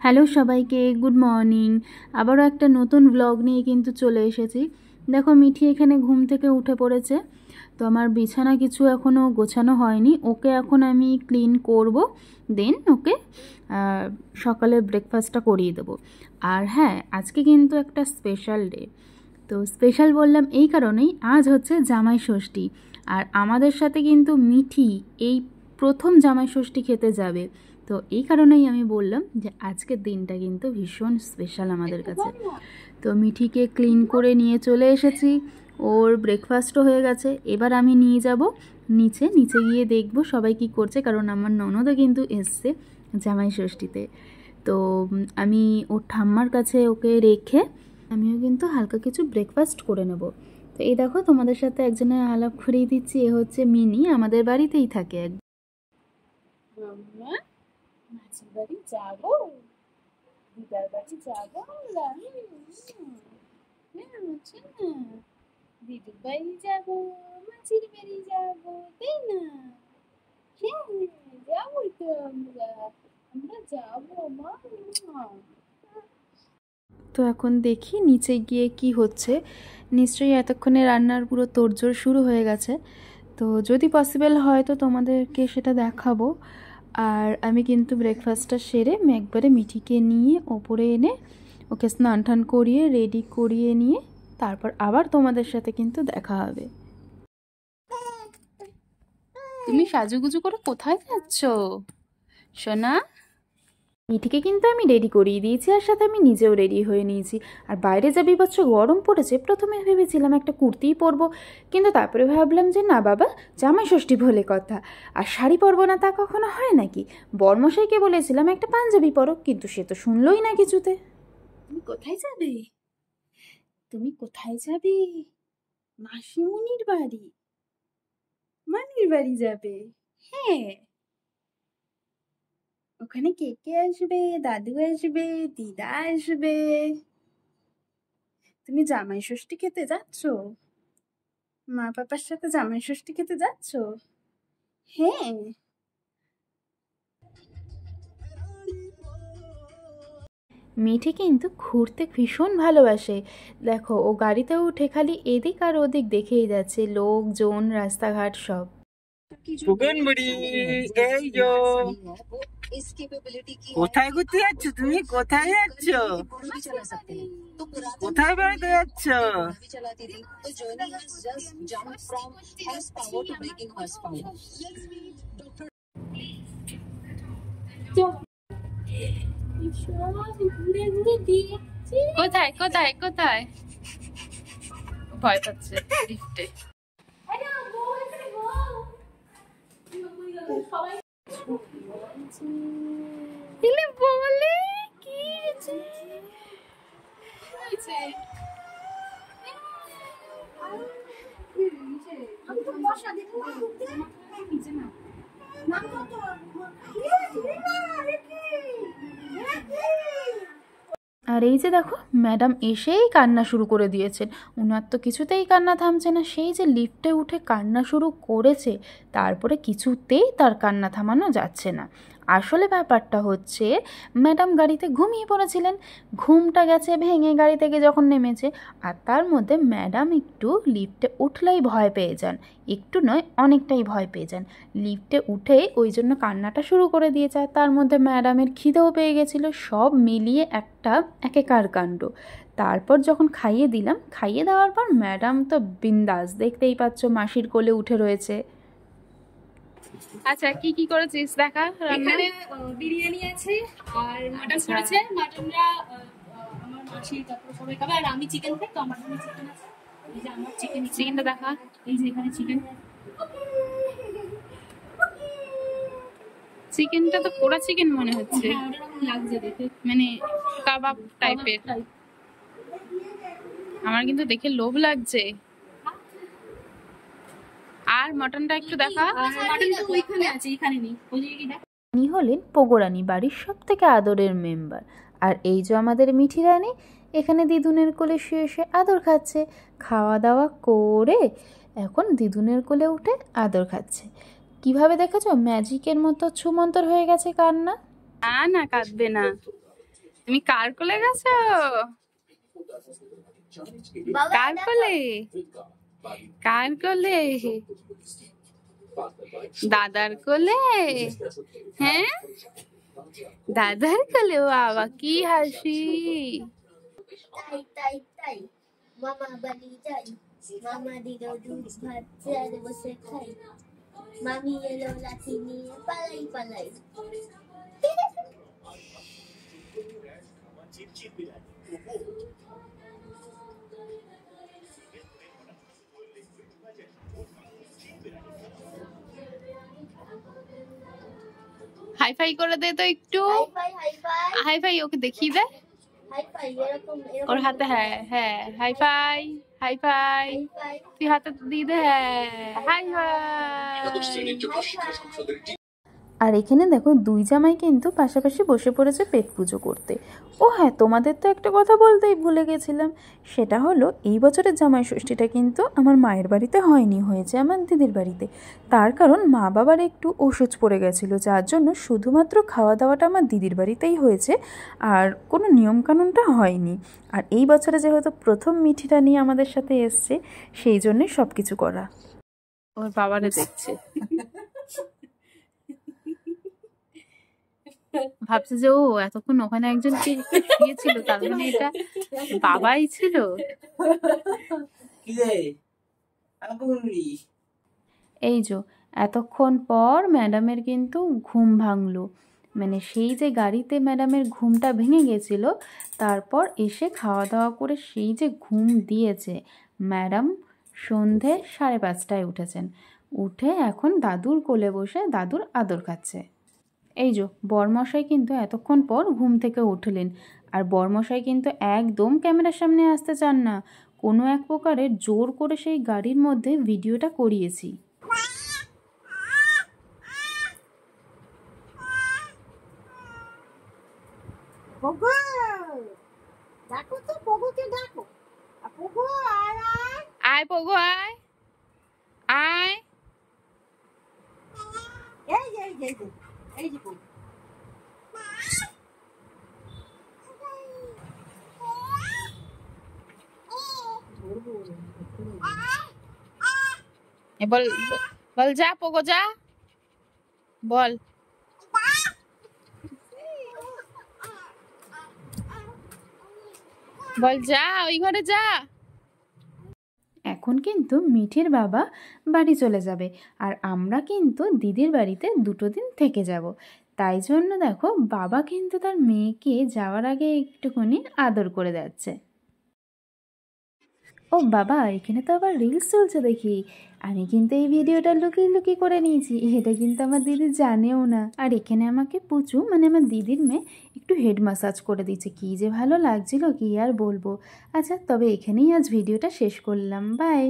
Hello সবাইকে, good morning. আবারও একটা নতুন ব্লগ নিয়ে কিন্তু চলে এসেছি। দেখো মিঠি এখানে ঘুম থেকে উঠে পড়েছে। তো আমার বিছানা কিছু এখনও গোছানো হয়নি, ওকে এখন আমি ক্লিন করব, দেন ওকে সকালে ব্রেকফাস্টটা করিয়ে দেবো। আর হ্যাঁ, আজকে কিন্তু একটা স্পেশাল ডে। তো স্পেশাল বললাম এই কারণেই, আজ হচ্ছে জামাই ষষ্ঠী। আর আমাদের সাথে কিন্তু মিঠি এই প্রথম জামাই ষষ্ঠী খেতে যাবে। তো এই কারণেই আমি বললাম যে আজকের দিনটা কিন্তু ভীষণ স্পেশাল আমাদের কাছে। তো মিঠিকে ক্লিন করে নিয়ে চলে এসেছি, ওর ব্রেকফাস্টও হয়ে গেছে। এবার আমি নিয়ে যাব নিচে গিয়ে দেখব সবাই কি করছে, কারণ আমার ননদও কিন্তু এসছে জামাই ষষ্ঠীতে। তো আমি ওর ঠাম্মার কাছে ওকে রেখে আমিও কিন্তু হালকা কিছু ব্রেকফাস্ট করে নেব। তো এই দেখো, তোমাদের সাথে একজনের আলাপ করিয়ে দিচ্ছি, এ হচ্ছে মিনি, আমাদের বাড়িতেই থাকে। মাসির বাড়ি যাবো, দিদার বাড়ি যাবো আমরা। দিদির বাড়ি যাবো, মাসির বাড়ি যাবো, তাই না? হ্যাঁ, যাবোই তো আমরা যাবো মা। তো এখন দেখি নিচে গিয়ে কি হচ্ছে। নিশ্চয়ই এতক্ষণে রান্নার পুরো তোড়জোড় শুরু হয়ে গেছে। তো যদি পসিবল হয় তো তোমাদেরকে সেটা দেখাবো। আর আমি কিন্তু ব্রেকফাস্টটা সেরে একবারে মিঠিকে নিয়ে ওপরে এনে ওকে স্নান টান করিয়ে রেডি করিয়ে নিয়ে তারপর আবার তোমাদের সাথে কিন্তু দেখা হবে। তুমি সাজুগুজু করে কোথায় যাচ্ছ সোনা? মিঠিকে কিন্তু আমি রেডি করিয়ে দিয়েছি, আর সাথে আমি নিজেও রেডি হয়ে নিয়েছি। আর বাইরে যা বিভৎস গরম পড়েছে, প্রথমে ভেবেছিলাম একটা কুর্তিই পরবো, কিন্তু তারপরে ভাবলাম যে না বাবা, জামাই ষষ্ঠী বলে কথা, আর শাড়ি পরবো না তা কখনো হয় নাকি? বরমশাইকে বলেছিলাম একটা পাঞ্জাবি পরো, কিন্তু সে তো শুনলই না কিছুতে। তুমি কোথায় যাবে? তুমি কোথায় যাবে? মাসিমণির বাড়ি, মানির বাড়ি যাবে? হ্যাঁ, ওখানে কে কে আসবে? দাদু আসবে, দিদা আসবে। তুমি জামাই ষষ্ঠী খেতে যাচ্ছ? মা পাপার সাথে জামাই ষষ্ঠী খেতে যাচ্ছ? হ্যাঁ। মিঠি কিন্তু ঘুরতে ভীষণ ভালোবাসে। দেখো, ও গাড়িতে উঠে খালি এদিক আর ওদিক দেখেই যাচ্ছে, লোকজন, রাস্তাঘাট সব। কোথায় ঘুরতে যাচ্ছ? তুমি কোথায় যাচ্ছ? কোথায় বেড়াতে যাচ্ছ? কোথায় কোথায় কোথায়? ভয় পাচ্ছে লিফটে। বলে কি আর এই যে দেখো, ম্যাডাম এসেই কান্না শুরু করে দিয়েছেন। ওনার তো কিছুতেই কান্না থামছে না, সেই যে লিফটে উঠে কান্না শুরু করেছে, তারপরে কিছুতেই তার কান্না থামানো যাচ্ছে না। আসলে ব্যাপারটা হচ্ছে, ম্যাডাম গাড়িতে ঘুমিয়ে পড়েছিলেন, ঘুমটা গেছে ভেঙে গাড়ি থেকে যখন নেমেছে। আর তার মধ্যে ম্যাডাম একটু লিফটে উঠলেই ভয় পেয়ে যান, একটু নয় অনেকটাই ভয় পেয়ে যান। লিফটে উঠেই ওই জন্য কান্নাটা শুরু করে দিয়েছে। আর তার মধ্যে ম্যাডামের খিদেও পেয়ে গেছিলো, সব মিলিয়ে একটা একেকার কাণ্ড। তারপর যখন খাইয়ে দিলাম, খাইয়ে দেওয়ার পর ম্যাডাম তো বিন্দাস, দেখতেই পাচ্ছ মাসির কোলে উঠে রয়েছে। আচ্ছা, কি কি করেছিস দেখা? এখানে বিরিয়ানি আছে আর মাটন করেছে। মাটনরা আমার মাসি, তারপর সবাই খাবে। আর আমি চিকেন খাই, তো আমার জন্য চিকেন আছে। এই যে আমার চিকেনটা দেখা, এই যে এখানে চিকেন। চিকেনটা তো পোড়া চিকেন মনে হচ্ছে। হ্যাঁ, ওরকম লাগছে দেখে, মানে কাবাব টাইপের। আমার কিন্তু দেখে লোভ লাগছে। আর মটনটা একটু দেখা। মাটনটা ওইখানে আছে, এখানে নেই। ওই যে দেখ, ইনি হলেন পগোরানি, বাড়ির সব থেকে আদরের মেম্বার। আর এই যে আমাদের মিঠি রানী, এখানে দিদুনের কোলে শুয়ে শুয়ে আদর খাচ্ছে। খাওয়া দাওয়া করে এখন দিদুনের কোলে উঠে আদর খাচ্ছে। কিভাবে দেখেছো, ম্যাজিকের মতো ছুমন্তর হয়ে গেছে কান্না। না কাঁদবে না, তুমি কার কোলে গেছো? কার কোলে? কার কোলে? দাদার কোলে? হ্যাঁ, দাদার কোলে। বাবা কি হাসি! তাই তাই তাই মামা বাড়ি যাই, মামা দিল দুধ ভাত চেয়ারে বসে খাই, মামি এলো লাঠি নিয়ে পালাই পালাই। হাই ফাই করে দে তো একটু। High five high five high five okay দেখিয়ে দে। হাই ফাই এরকম ওর হাতে হ্যাঁ হ্যাঁ high five high five. High five তুই হাতে দিয়ে দে হ্যাঁ হাই ফাই। আর এখানে দেখো দুই জামাই কিন্তু পাশাপাশি বসে পড়েছে পেট পুজো করতে। ও হ্যাঁ, তোমাদের তো একটা কথা বলতেই ভুলে গেছিলাম, সেটা হলো এই বছরের জামাই ষষ্ঠীটা কিন্তু আমার মায়ের বাড়িতে হয়নি, হয়েছে আমার দিদির বাড়িতে। তার কারণ মা বাবার একটু ওষুধ পড়ে গেছিলো, যার জন্য শুধুমাত্র খাওয়া দাওয়াটা আমার দিদির বাড়িতেই হয়েছে, আর কোনো নিয়মকানুনটা হয়নি। আর এই বছরে যেহেতু প্রথম মিঠিটা নিয়ে আমাদের সাথে এসছে, সেই জন্যই সব কিছু করা। ওর বাবারে দেখছে, ভাবছে যে ও এতক্ষণ ওখানে একজন কে শুয়েছিল, তার মানে এটা বাবাই ছিল। এই যে এতক্ষণ পর ম্যাডামের কিন্তু ঘুম ভাঙলো, মানে সেই যে গাড়িতে ম্যাডামের ঘুমটা ভেঙে গেছিল, তারপর এসে খাওয়া দাওয়া করে সেই যে ঘুম দিয়েছে ম্যাডাম, সন্ধে 5:30টায় উঠেছেন। উঠে এখন দাদুর কোলে বসে দাদুর আদর খাচ্ছে। এই যে বরমশাই কিন্তু এতক্ষণ পর ঘুম থেকে উঠলেন, আর বরমশাই কিন্তু একদম ক্যামেরার সামনে আসতে চান না, কোনো এক প্রকারে জোর করে সেই গাড়ির মধ্যে ভিডিওটা করিয়েছি। ডাকো তো পগুকে ডাকো, পগু আয় আয় আয় পগু আয় আয়। এই যে এই যে এই যে পগু বল বল যা পগো যা, বল বল যা ওই ঘরে যা। এখন কিন্তু মিঠির বাবা বাড়ি চলে যাবে, আর আমরা কিন্তু দিদির বাড়িতে 2 দিন থেকে যাব। তাই জন্য দেখো বাবা কিন্তু তার মেয়েকে যাওয়ার আগে একটুখানি আদর করে যাচ্ছে। ও বাবা, এখানে তো আবার রিলস চলছে দেখি। আমি কিন্তু এই ভিডিওটা লুকিয়ে লুকিয়ে করে নিয়েছি, এটা কিন্তু আমার দিদি জানেও না। আর এখানে আমাকে পুচু, মানে আমার দিদির মেয়ে, একটু হেড ম্যাসাজ করে দিচ্ছে, কী যে ভালো লাগছিল কি আর বলবো। আচ্ছা, তবে এখানেই আজ ভিডিওটা শেষ করলাম, বাই।